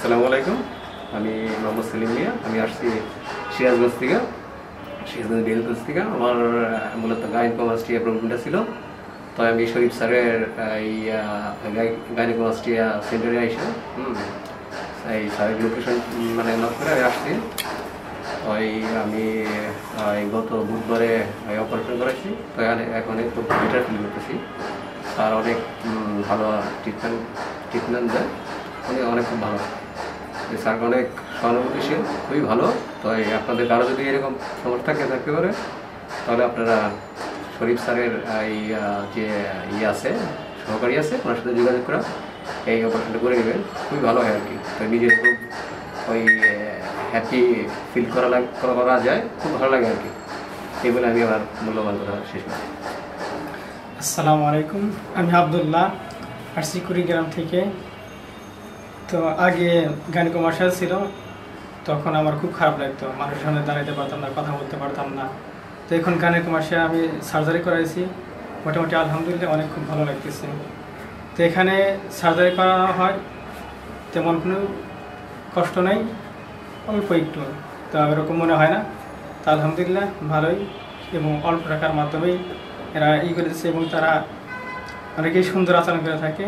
আসসালামু আলাইকুম। আমি মোহাম্মদ সেলিম মিয়া। আমি আসছি সিরাজগঞ্জ থেকে, সিরাজগঞ্জ বেলগঞ্জ থেকে। আমার মূলত গাইনোকোমাস্টিয়া প্রবলেমটা ছিল। তো আমি শরীফ স্যারের এই গাইনোকোমাস্টিয়া সেন্টারে এসে এই স্যারের লোকেশন মানে নক করে আমি আসছি। ওই আমি গত বুধবারে অপারেশন করেছি। তো এখন একটু বেটার ফিল করতেছি। স্যার অনেক ভালো ট্রিটমেন্ট দেয়, অনেক খুব ভালো। স্যার অনেক সহানুভূতিশীল, খুবই ভালো। তো আপনাদের কারো যদি এরকম সমস্যা থাকতে পারে, তাহলে আপনারা শরীফ স্যারের এই যে আছে, সহকারী আছে, ওনার সাথে যোগাযোগ করা, এই অপারেশনটা করে নেবেন। খুবই ভালো হয় আর কি। তো নিজের খুব ওই হ্যাপি ফিল করা যায়, খুব ভালো লাগে আর কি। এই বলে আমি আমার মূল্যবান কথা শেষ করি। আসসালামু আলাইকুম। আমি আবদুল্লাহ, আসছি কুড়িগ্রাম থেকে। তো আগে গাইনোকোমাস্টিয়া ছিল, তখন আমার খুব খারাপ লাগতো, মানুষের সামনে দাঁড়াতে পারতাম না, কথা বলতে পারতাম না। তো এখন গাইনোকোমাস্টিয়া আমি সার্জারি করাইছি, মোটামুটি আলহামদুলিল্লাহ অনেক খুব ভালো লাগতেছে। তো এখানে সার্জারি করানো হয়, তেমন কোনো কষ্ট নেই, অল্প একটু, তো এরকম মনে হয় না। তো আলহামদুলিল্লাহ ভালোই, এবং অল্প টাকার মাধ্যমেই এরা করেছে, এবং তারা অনেকেই সুন্দর আচরণ করে থাকে।